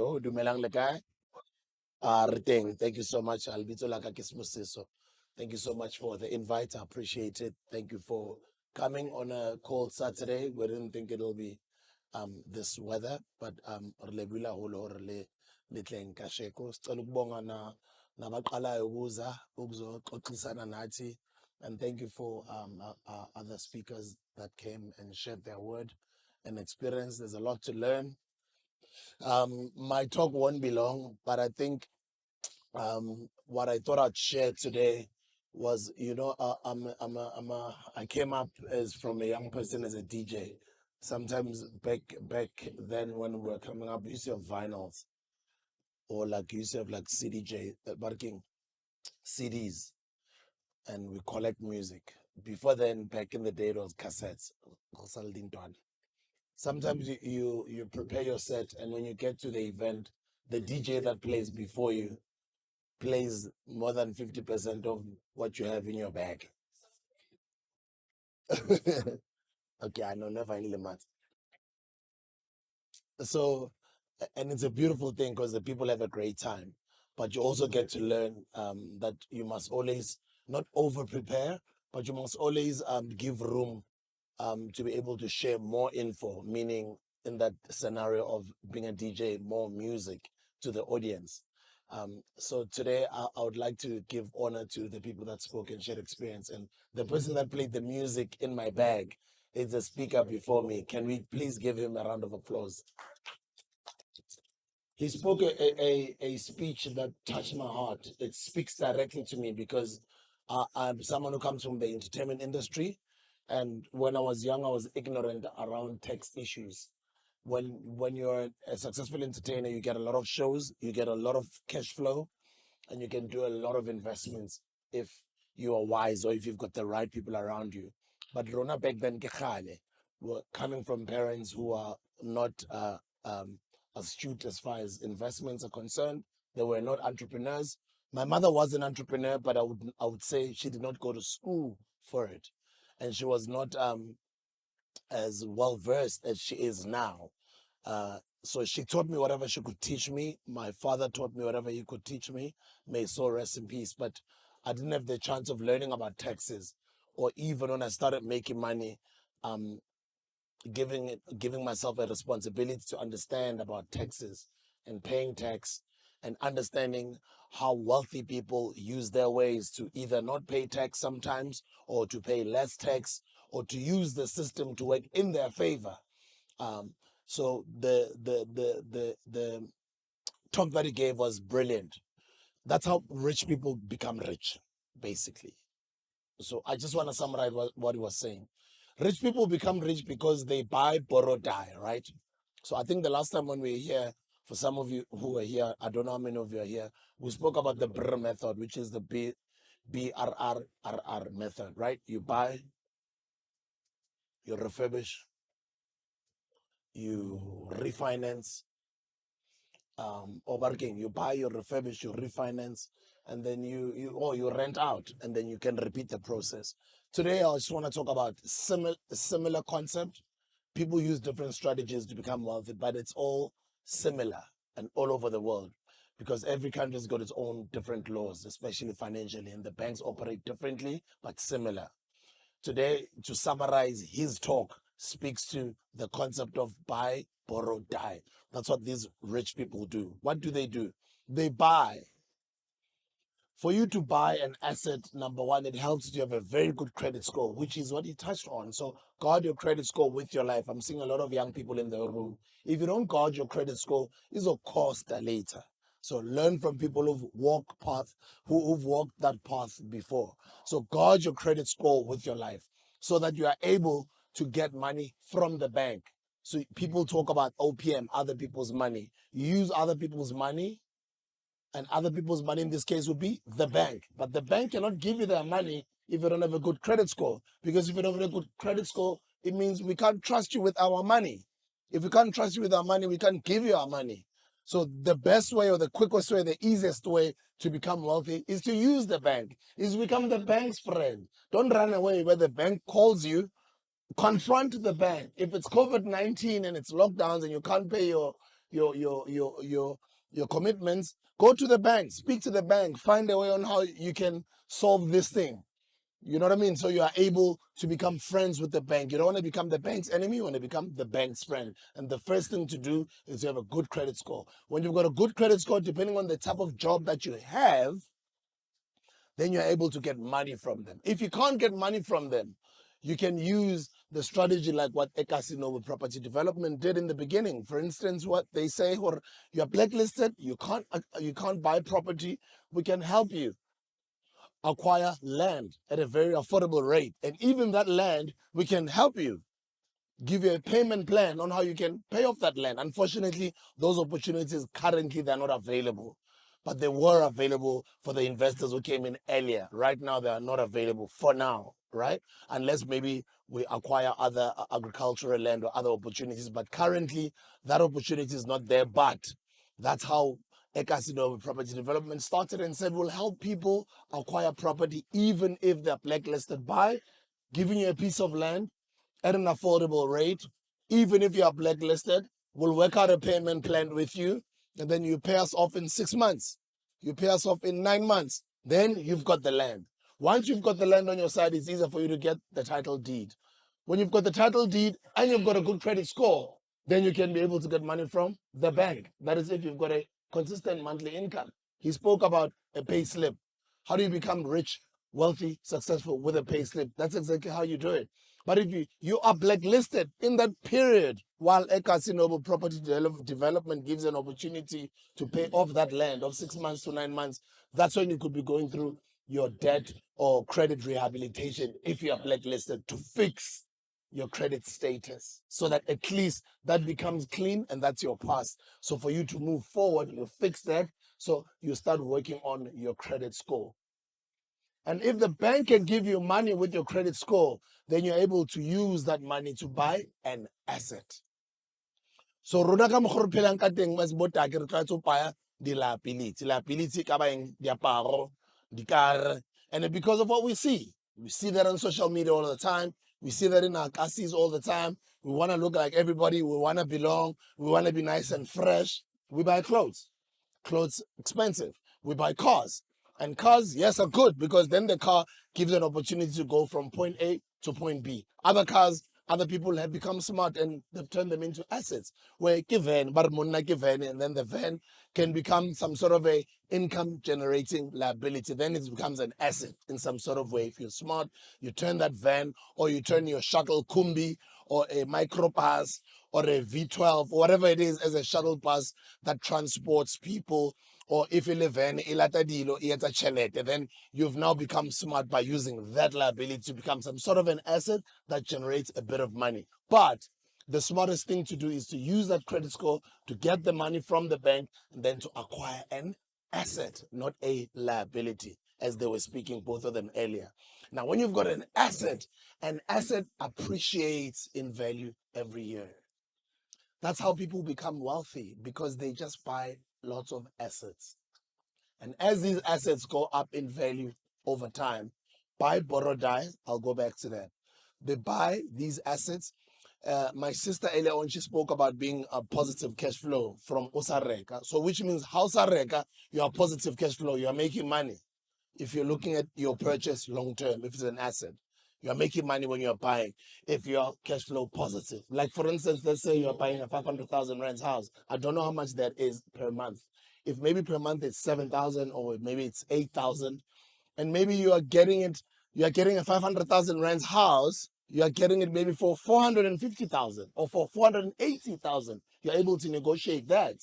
Hello, dumelang le kae? Re teng. Thank you so much. Albito la ka ke Sibusiso. Thank you so much for the invite. I appreciate it. Thank you for coming on a cold Saturday. We didn't think it'll be this weather, but re lebile haholo hore le tleng kasheko. Sicela ukubonga nabaqalayo ukuza ukuzoxoxisana nathi, and thank you for other speakers that came and shared their word and experience. There's a lot to learn. My talk won't be long, but I think what I thought I'd share today was, I came up as from a young person as a DJ. Sometimes back then when we were coming up, we used to have vinyls, or like you used to have like CDJ, barking CDs, and we collect music. Before then, back in the day, it was cassettes. Sometimes you prepare your set, and when you get to the event, the DJ that plays before you plays more than 50% of what you have in your bag. Okay, I know, never in limit. So, and it's a beautiful thing because the people have a great time, but you also get to learn that you must always not over prepare, but you must always give room to be able to share more info, meaning in that scenario of being a DJ, more music to the audience. So today I would like to give honor to the people that spoke and shared experience. And the person that played the music in my bag is the speaker before me. Can we please give him a round of applause? He spoke a speech that touched my heart. It speaks directly to me because I'm someone who comes from the entertainment industry. And when I was young, I was ignorant around tax issues. When you're a successful entertainer, you get a lot of shows, you get a lot of cash flow, and you can do a lot of investments if you are wise or if you've got the right people around you. But Rona back then, were coming from parents who are not astute as far as investments are concerned. They were not entrepreneurs. My mother was an entrepreneur, but I would say she did not go to school for it, and she was not as well versed as she is now. So she taught me whatever she could teach me. My father taught me whatever he could teach me. May his soul rest in peace. But I didn't have the chance of learning about taxes, or even when I started making money, um, giving myself a responsibility to understand about taxes and paying tax, and understanding how wealthy people use their ways to either not pay tax sometimes, or to pay less tax, or to use the system to work in their favor. Um, so the talk that he gave was brilliant. That's how rich people become rich, basically. So I just want to summarize what he was saying. Rich people become rich because they buy, borrow, die, right? So I think the last time when we were here, for some of you who were here, I don't know how many of you are here, we spoke about the BRR method, which is the BRRRR method, right? You buy, you refurbish, you refinance, or bargain. You buy, you refurbish, you refinance, and then you rent out, and then you can repeat the process. Today, I just want to talk about similar concept. People use different strategies to become wealthy, but it's all similar and all over the world, because every country's got its own different laws, especially financially, and the banks operate differently but similar. Today, to summarize, his talk speaks to the concept of buy, borrow, die. That's what these rich people do. What do? They buy. For you to buy an asset, number one, it helps you to have a very good credit score, which is what he touched on. So guard your credit score with your life. I'm seeing a lot of young people in the room. If you don't guard your credit score, it's a cost later. So learn from people who've walked that path before. So guard your credit score with your life so that you are able to get money from the bank. So people talk about OPM, other people's money. You use other people's money, and other people's money in this case would be the bank. But the bank cannot give you their money if you don't have a good credit score. Because if you don't have a good credit score, it means we can't trust you with our money. If we can't trust you with our money, we can't give you our money. So the best way, or the quickest way, the easiest way to become wealthy is to use the bank, is become the bank's friend. Don't run away where the bank calls you. Confront the bank. If it's COVID-19 and it's lockdowns and you can't pay your commitments, go to the bank, speak to the bank, find a way on how you can solve this thing. You know what I mean? So you are able to become friends with the bank. You don't want to become the bank's enemy, you want to become the bank's friend. And the first thing to do is to have a good credit score. When you've got a good credit score, depending on the type of job that you have, then you're able to get money from them. If you can't get money from them, you can use the strategy like what Casino with property development did in the beginning. For instance, what they say, or you're blacklisted, you can't buy property. We can help you acquire land at a very affordable rate. And even that land, we can help you, give you a payment plan on how you can pay off that land. Unfortunately, those opportunities currently they're not available, but they were available for the investors who came in earlier. Right now, they are not available for now, right? Unless maybe we acquire other agricultural land or other opportunities. But currently, that opportunity is not there. But that's how Ekasino Property Development started and said we'll help people acquire property even if they're blacklisted by giving you a piece of land at an affordable rate. Even if you are blacklisted, we'll work out a payment plan with you, and then you pay us off in 6 months. You pay us off in 9 months. Then you've got the land. Once you've got the land on your side, it's easier for you to get the title deed. When you've got the title deed and you've got a good credit score, then you can be able to get money from the bank. That is if you've got a consistent monthly income. He spoke about a pay slip. How do you become rich, wealthy, successful with a pay slip? That's exactly how you do it. But if you are blacklisted in that period, while Casino Property Development gives an opportunity to pay off that land of 6 months to 9 months, that's when you could be going through your debt or credit rehabilitation if you are blacklisted to fix your credit status so that at least that becomes clean and that's your past. So for you to move forward, you fix that. So you start working on your credit score. And if the bank can give you money with your credit score, then you're able to use that money to buy an asset. So rona ka mokgwa re phelang ka teng as botaki re tla tsopaya di-liability. Liability ka baeng diaparo, dikar, and because of what we see that on social media all the time. We see that in our cassis all the time. We want to look like everybody. We want to belong. We want to be nice and fresh. We buy clothes. Clothes expensive. We buy cars. And cars, yes, are good because then the car gives an opportunity to go from point A to point B. Other cars, other people have become smart and they've turned them into assets. Where given, and then the van can become some sort of a income generating liability. Then it becomes an asset in some sort of way. If you're smart, you turn that van or you turn your shuttle kumbi or a microbus or a V12 or whatever it is as a shuttle bus that transports people, or if you live in then you've now become smart by using that liability to become some sort of an asset that generates a bit of money. But the smartest thing to do is to use that credit score to get the money from the bank and then to acquire an asset, not a liability, as they were speaking, both of them earlier. Now, when you've got an asset appreciates in value every year. That's how people become wealthy, because they just buy lots of assets. And as these assets go up in value over time, buy, borrow, die, I'll go back to that. They buy these assets. My sister earlier on, she spoke about being a positive cash flow from Osareka. So which means Hausareka, you are positive cash flow, you are making money. If you're looking at your purchase long term, if it's an asset, you're making money when you're buying. If you're cash flow positive, like for instance, let's say you're buying a 500,000 rand house. I don't know how much that is per month. If maybe per month it's 7,000 or maybe it's 8,000, and maybe you are getting a 500,000 rand house, you are getting it maybe for 450,000 or for 480,000. You're able to negotiate that.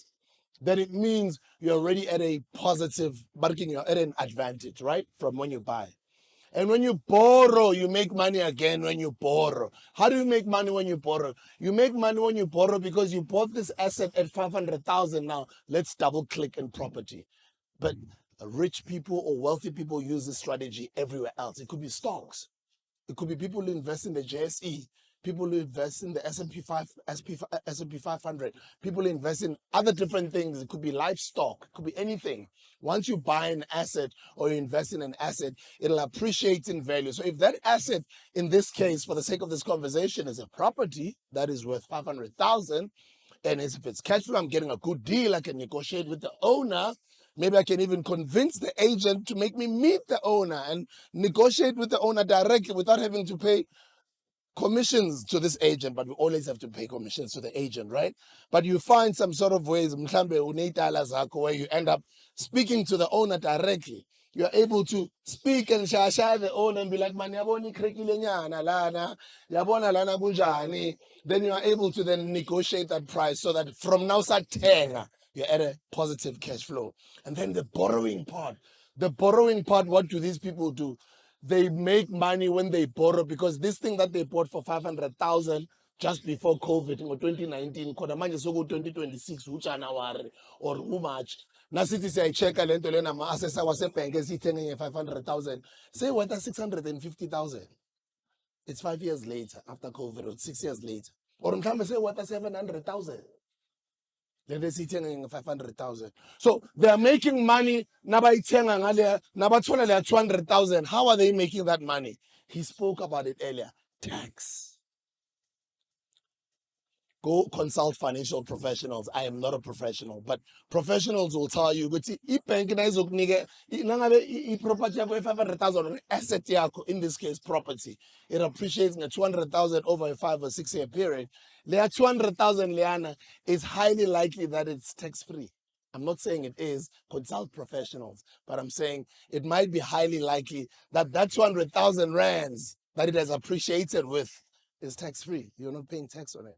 Then it means you're already at a positive, you're at an advantage, right? From when you buy. And when you borrow, you make money again when you borrow. How do you make money when you borrow? You make money when you borrow because you bought this asset at 500,000. Now, let's double click in property. But rich people or wealthy people use this strategy everywhere else. It could be stocks. It could be people who invest in the JSE, people who invest in the S&P 500, people who invest in other different things. It could be livestock, it could be anything. Once you buy an asset or you invest in an asset, it'll appreciate in value. So if that asset, in this case, for the sake of this conversation, is a property that is worth 500,000, And if it's cash flow, I'm getting a good deal. I can negotiate with the owner. Maybe I can even convince the agent to make me meet the owner and negotiate with the owner directly without having to pay commissions to this agent. But we always have to pay commissions to the agent, right? But you find some sort of ways where you end up speaking to the owner directly. You're able to speak and shasha the owner and be like, man, yabona ikrekile nyana lana, yabona lana kunjani. Then you are able to then negotiate that price so that from now tenga, you're at a positive cash flow. And then the borrowing part. The borrowing part, what do these people do? They make money when they borrow, because this thing that they bought for 500,000 just before COVID in 2019, khona manje soku 2026 uJanuary or who much. Nasithi siyayicheck le nto lena ama-assets wasebhenki esiyithenge nge-500,000 worth 650,000. It's 5 years later after COVID, or 6 years later. Or mhlambe worth 700,000. Then they see 500,000. So they are making money. Nabayithenga ngale, nabathola le 200,000. How are they making that money? He spoke about it earlier. Tax. Go consult financial professionals. I am not a professional, but professionals will tell you, ukuthi ibhenki nayizokunika nangabe iproperty yakho 500,000 asset yakho, in this case property, it appreciates 200,000 over a 5 or 6 year period. Leya 200,000 liana is highly likely that it's tax free. I'm not saying it is, consult professionals, but I'm saying it might be highly likely that that 200,000 rands that it has appreciated with is tax free. You're not paying tax on it.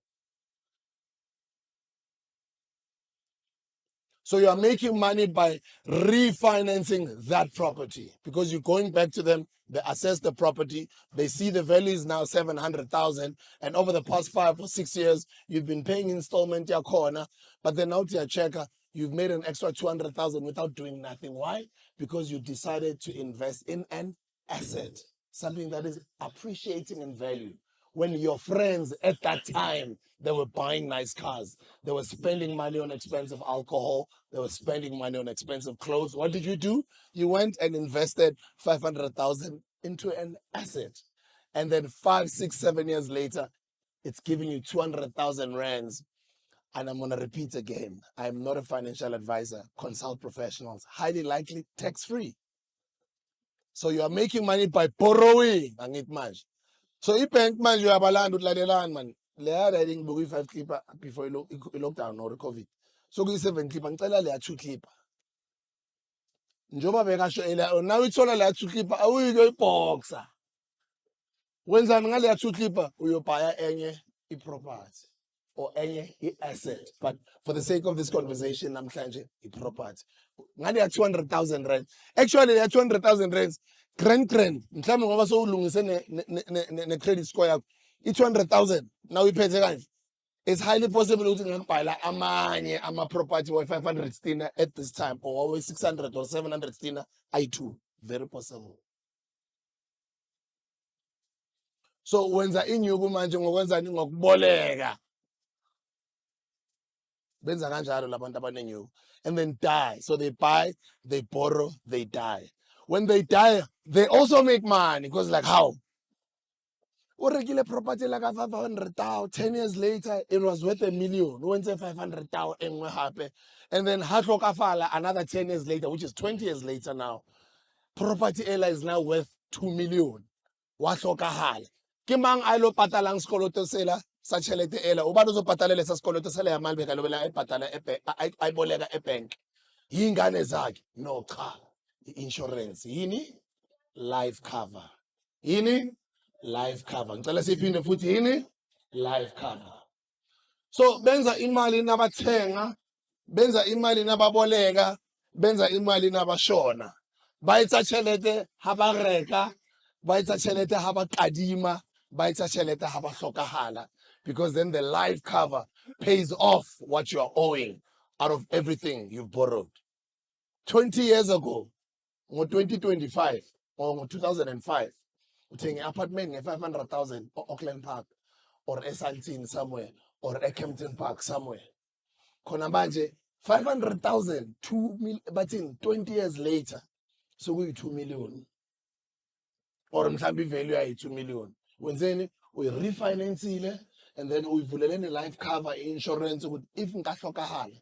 So you are making money by refinancing that property, because you're going back to them, they assess the property, they see the value is now 700,000, and over the past 5 or 6 years, you've been paying installment your corner, but then out your checker, you've made an extra 200,000 without doing nothing. Why? Because you decided to invest in an asset, something that is appreciating in value. When your friends at that time, they were buying nice cars, they were spending money on expensive alcohol, they were spending money on expensive clothes. What did you do? You went and invested 500,000 into an asset. And then 5, 6, 7 years later, it's giving you 200,000 rands. And I'm going to repeat again. I'm not a financial advisor. Consult professionals. Highly likely tax-free. So you are making money by borrowing. Angit. So ibhenki manje uyabalanda utlalelani man. Leya riding book 5 clipper before i-lockdown or i-COVID. So kuyi-7 clipper ngicela leya 2 clipper. Njoba bekasho ela nawe ithola leya 2 clipper awuyikoyiboxa. Wenzani ngaleya 2 clipper? Uyobhaya enye i-property or enye i-asset. But for the sake of this conversation namhlanje i-property. Ngaleya 200,000 rand. Actually leya 200,000 rands grand mhlawumbe ngoba sowulungise ne-credit score yakho i-200,000 now iphethe kanje. It's highly possible ukuthi ngingabhala amanye ama-property wa-500 stina at this time, or we-600 or 700 stina i2. Very possible. So wenza inyuku manje ngokwenzani, ngokuboleka. Benza kanjalo labantu abanenyuku. And then die. So they buy, they borrow, they die. When they die, they also make money, because like how? Urekile property like 500,000, 10 years later, it was worth $1 million. Went to 500,000 and what happened? And then Hatlokafala, another 10 years later, which is 20 years later now, property ela is now worth 2 million. Wahlokahal. Kimang alo patalang skoloto sela sa chelete ela. Ubano zo patalele sa skoloto sela ya malbe kalobela ay patala ay bolega e bank. Yingane zakhe no cha. Insurance yini? Life cover. Yini? Life cover. Ngicela siphinde futhi yini? Life cover. So benza imali nabathenga, benza imali nababoleka, benza imali nabashona. Bayitsa tšhelete ha ba reka, bayitsa tšhelete ha ba kadima, bayitsa tšhelete ha ba hlokahala, because then the life cover pays off what you are owing out of everything you've borrowed. 20 years ago, or 2025 or 2005, uthenge apartment nge-500,000 Auckland Park or eSandton somewhere or eKempton Park somewhere. Khona manje 500,000 but in 20 years later, so we 2 million. Or mhlambe value ay 2 million. Wenzeni we refinance and then uyivuleleni life cover insurance if nka hlokahala.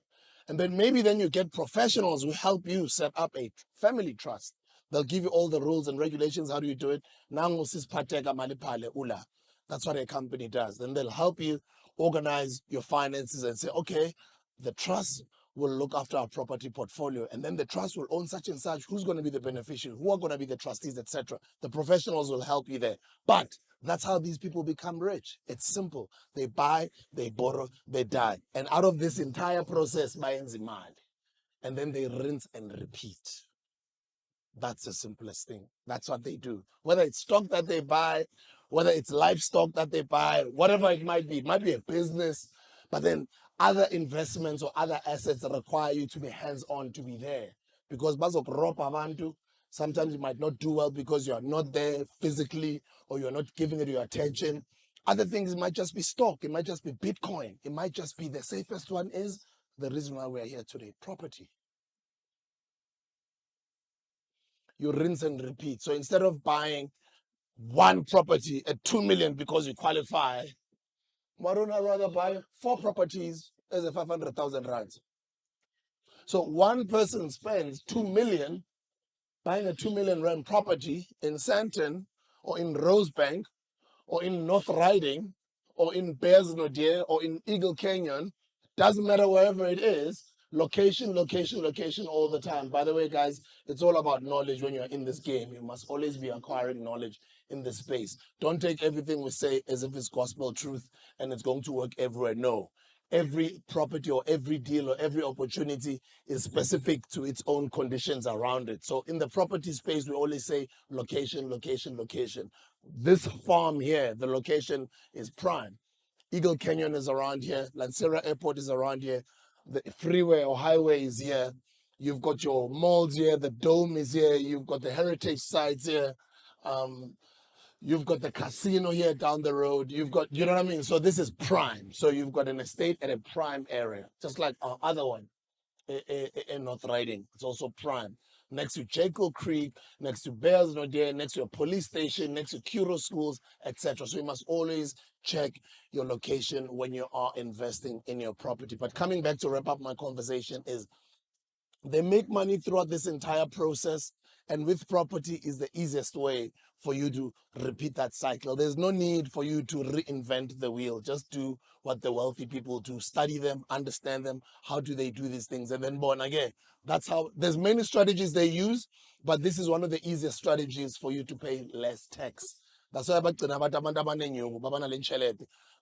And then maybe then you get professionals who help you set up a family trust. They'll give you all the rules and regulations. How do you do it? Nangu sisiphatheka mali phale ula. That's what a company does. Then they'll help you organize your finances and say, okay, the trust will look after our property portfolio, and then the trust will own such and such. Who's going to be the beneficiary? Who are going to be the trustees, etc. The professionals will help you there. But that's how these people become rich. It's simple. They buy, they borrow, they die. And out of this entire process, bayenza imali. And then they rinse and repeat. That's the simplest thing. That's what they do. Whether it's stock that they buy, whether it's livestock that they buy, whatever it might be a business, but then other investments or other assets that require you to be hands-on, to be there. Because bazokropa abantu, sometimes you might not do well because you are not there physically or you're not giving it your attention. Other things might just be stock, it might just be Bitcoin, it might just be the safest one is the reason why we're here today, property. You rinse and repeat. So instead of buying one property at 2 million because you qualify, why don't I rather buy 4 properties as a 500,000 rands? So one person spends 2 million buying a 2 million rand property in Sandton or in Rosebank or in North Riding or in Bears Nodier or in Eagle Canyon, doesn't matter wherever it is, location, location, location all the time. By the way, guys, it's all about knowledge when you're in this game. You must always be acquiring knowledge in this space. Don't take everything we say as if it's gospel truth and it's going to work everywhere. No. Every property or every deal or every opportunity is specific to its own conditions around it. So in the property space, we always say location, location, location. This farm here, the location is prime. Eagle Canyon is around here. Lansera Airport is around here. The freeway or highway is here. You've got your malls here. The dome is here. You've got the heritage sites here. You've got the casino here down the road. You've got, you know what I mean? So this is prime. So you've got an estate at a prime area, just like our other one in North Riding. It's also prime. Next to Jekyll Creek, next to Bears Nodier, next to a police station, next to Kuro schools, etc. So you must always check your location when you are investing in your property. But coming back to wrap up my conversation is they make money throughout this entire process, and with property is the easiest way for you to repeat that cycle. There's no need for you to reinvent the wheel. Just do what the wealthy people do. Study them, understand them. How do they do these things? And then born again. That's how there's many strategies they use, but this is one of the easiest strategies for you to pay less tax. That's why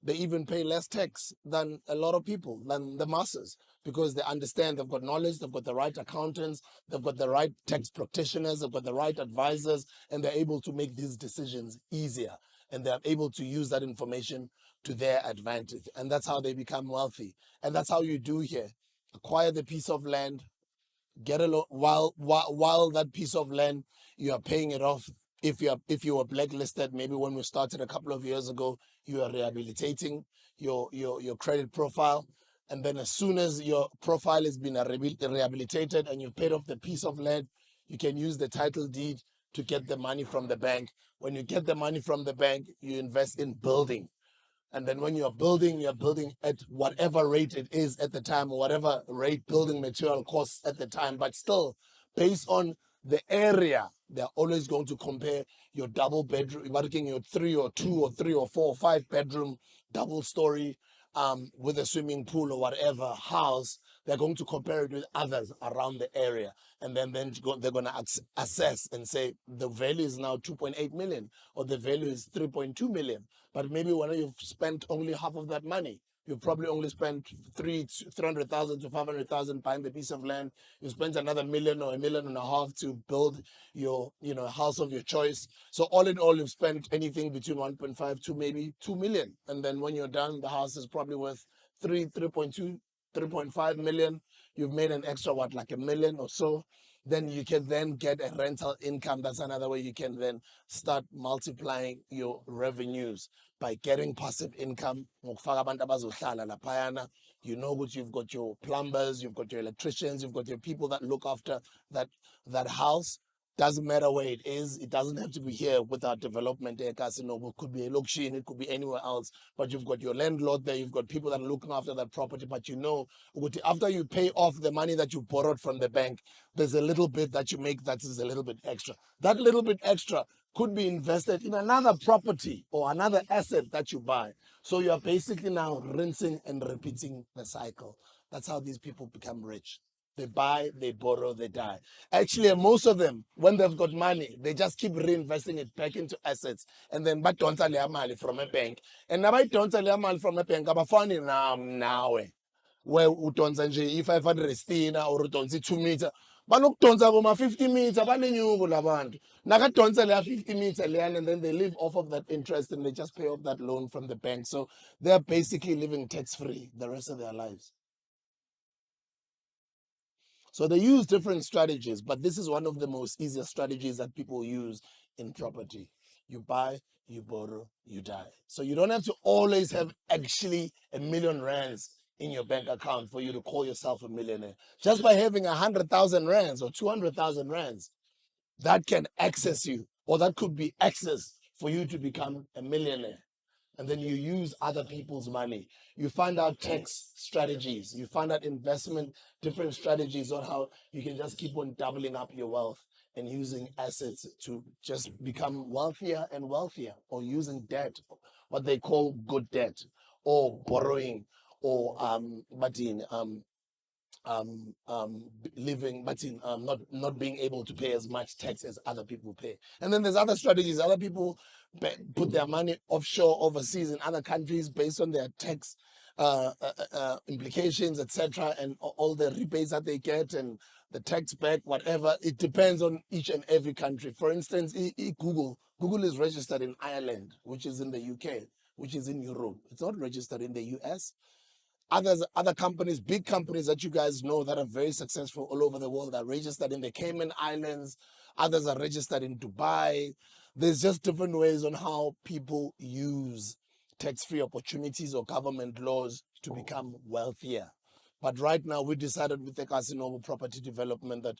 they even pay less tax than a lot of people, than the masses, because they understand they've got knowledge, they've got the right accountants, they've got the right tax practitioners, they've got the right advisors, and they're able to make these decisions easier. And they're able to use that information to their advantage. And that's how they become wealthy. And that's how you do here. Acquire the piece of land, get a lot while that piece of land you are paying it off. If you were blacklisted, maybe when we started a couple of years ago, you are rehabilitating your credit profile, and then as soon as your profile has been rehabilitated and you've paid off the piece of land, you can use the title deed to get the money from the bank. When you get the money from the bank, you invest in building. And then when you're building at whatever rate it is at the time, or whatever rate building material costs at the time. But still, based on the area, they're always going to compare your double bedroom, working your 3 or 2 or 3 or 4 or 5 bedroom double story with a swimming pool or whatever house. They're going to compare it with others around the area. And then they're going to assess and say the value is now 2.8 million or the value is 3.2 million. But maybe when you've spent only half of that money, you've probably only spent 300,000 to 500,000 buying the piece of land. You spent another million or a million and a half to build your, house of your choice. So all in all, you've spent anything between 1.5 to maybe 2 million. And then when you're done, the house is probably worth 3.2, 3.5 million. You've made an extra, like a million or so. Then you can then get a rental income. That's another way you can then start multiplying your revenues by getting passive income. You know what, you've got your plumbers, you've got your electricians, you've got your people that look after that house. Doesn't matter where it is. It doesn't have to be here with our development casino. It could be a Lokshin, it could be anywhere else. But you've got your landlord there, you've got people that are looking after that property. But you know, after you pay off the money that you borrowed from the bank, there's a little bit that you make that is a little bit extra. That little bit extra could be invested in another property or another asset that you buy. So you're basically now rinsing and repeating the cycle. That's how these people become rich. They buy, they borrow, they die. Actually, most of them, when they've got money, they just keep reinvesting it back into assets. And then, but don't leya money from a bank. And now, I don't leya money from a bank. I'm funny now. Where udonsa nje i-500 or udonsa i-2 meter. Banokudonsa boma-50 meter, banenyuku labantu. Nakadonsa leya 50 meter leyana, and then they live off of that interest and they just pay off that loan from the bank. So they're basically living tax-free the rest of their lives. So they use different strategies, but this is one of the most easiest strategies that people use in property. You buy, you borrow, you die. So you don't have to always have actually R1,000,000 in your bank account for you to call yourself a millionaire. Just by having 100,000 rands or 200,000 rands, that can access you, or that could be access for you to become a millionaire. And then you use other people's money. You find out tax strategies. You find out investment, different strategies on how you can just keep on doubling up your wealth and using assets to just become wealthier and wealthier, or using debt, what they call good debt, or borrowing, or living, but in not being able to pay as much tax as other people pay. And then there's other strategies. Other people put their money offshore, overseas, in other countries based on their tax implications, etc., and all the rebates that they get and the tax back, whatever. It depends on each and every country. For instance, Google is registered in Ireland, which is in the UK, which is in Europe. It's not registered in the US. Other companies, big companies that you guys know that are very successful all over the world, are registered in the Cayman Islands. Others are registered in Dubai. There's just different ways on how people use tax-free opportunities or government laws to become wealthier. But right now, we decided with the Casino Property Development that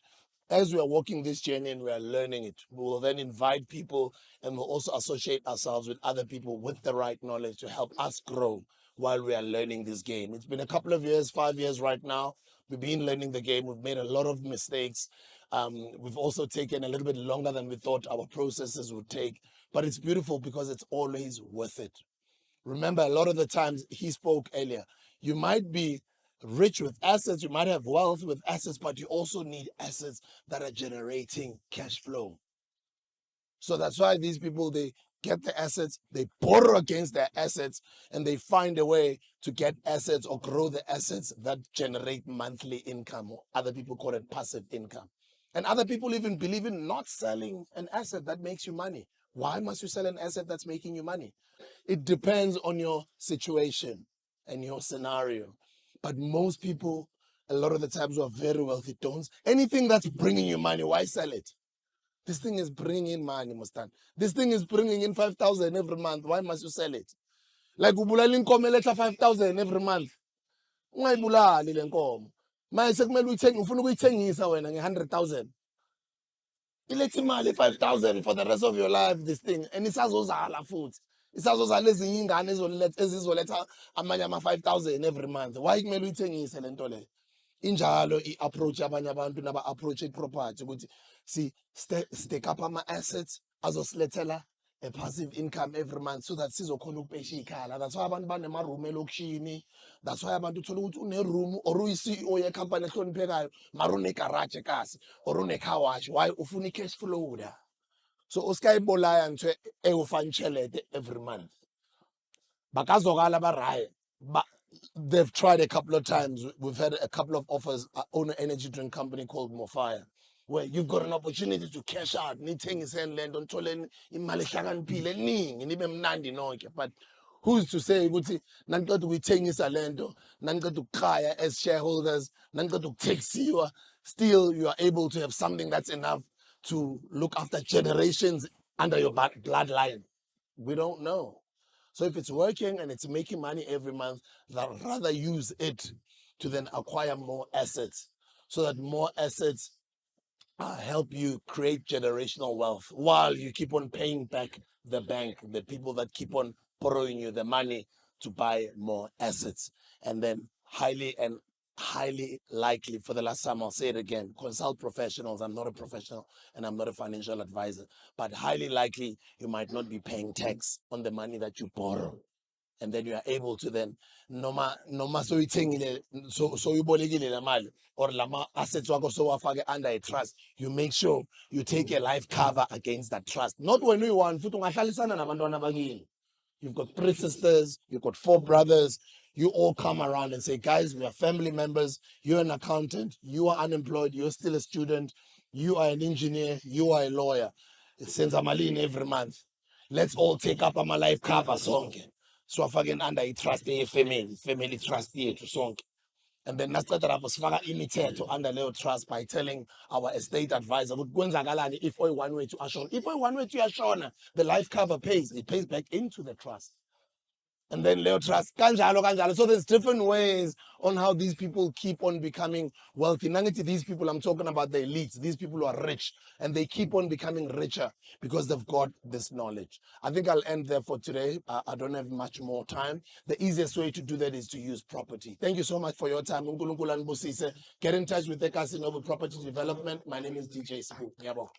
as we are walking this journey and we are learning it, we will then invite people and we'll also associate ourselves with other people with the right knowledge to help us grow while we are learning this game. It's been a couple of years, 5 years right now. We've been learning the game. We've made a lot of mistakes. We've also taken a little bit longer than we thought our processes would take. But it's beautiful because it's always worth it. Remember, a lot of the times he spoke earlier, you might be rich with assets, you might have wealth with assets, but you also need assets that are generating cash flow. So that's why these people, they get the assets, they borrow against their assets, and they find a way to get assets or grow the assets that generate monthly income, or other people call it passive income. And other people even believe in not selling an asset that makes you money. Why must you sell an asset that's making you money? It depends on your situation and your scenario. But most people, a lot of the times, who are very wealthy, don't. Anything that's bringing you money, why sell it? This thing is bringing in money, Mustan. This thing is bringing in 5,000 every month. Why must you sell it? Like ubulala inkomo eletha 5,000 every month. Ungayibulali le nkomo. Manje sekumele uyithenge, ufuna ukuyithengisa wena nge-100,000. Iletha imali 5,000 for the rest of your life, this thing. And isazozala futhi. Isazozala ezinye ingane ezizoletha amanye ama-5,000 every month. Why kumele uyithengise le nto le? Injalo i-approach abanye abantu naba-approach i-property ukuthi stack up ama-assets azosilethela a passive income every month so that sizokhona ukupesha iy'khala. That's why abantu banemaroom elokishini. That's why abantu uthola ukuthi uneroom or uyi-CEO yekhampani ehloniphekayo mara unegaraji ekasi or une-car wash. Why? Ufuna i-cash flow da. So uskayibolaya nje ewufana itšhelete every month. Bakazokala ba-right. But they've tried a couple of times. We've had a couple of offers. I own an energy drink company called Mofire, where you've got an opportunity to cash out. Nithengise land ontholeni imali ehlakaniphile eningi nibe mnandi nonke. But who's to say ukuthi naniqeda ukuyithengisa lento, naniqeda ukukhaya as shareholders, naniqeda ukutheksiwa, still you are able to have something that's enough to look after generations under your bloodline? We don't know. So if it's working and it's making money every month, I'd rather use it to then acquire more assets, so that more assets help you create generational wealth while you keep on paying back the bank, the people that keep on borrowing you the money to buy more assets. And then highly likely, for the last time, I'll say it again, consult professionals. I'm not a professional and I'm not a financial advisor, but highly likely you might not be paying tax on the money that you borrow. And then you are able to then noma soyithengile soyibolekile le mali or lama assets wakho sowafake under a trust, you make sure you take a life cover against that trust. Not when you want futhi ungahlalisana nabantwana bakini. You've got 3 sisters, you've got 4 brothers. You all come around and say, guys, we are family members. You're an accountant, you are unemployed, you're still a student, you are an engineer, you are a lawyer. It sends a malini every month. Let's all take up our life cover sonke. So afake under a trust family trust yethu sonke. And then nasiceda lapho sifaka imithetho under leyo trust by telling our estate advisor ukuthi kwenzakalani if oyi-one wethu ashona. If oyi-one wethu uyashona, the life cover pays. It pays back into the trust. And then Leo trust kanjalo. So there's different ways on how these people keep on becoming wealthy. Nangiti, these people, I'm talking about the elites. These people who are rich and they keep on becoming richer because they've got this knowledge. I think I'll end there for today. I don't have much more time. The easiest way to do that is to use property. Thank you so much for your time. Get in touch with the Casino Property Development. My name is DJ Spook. Yabo.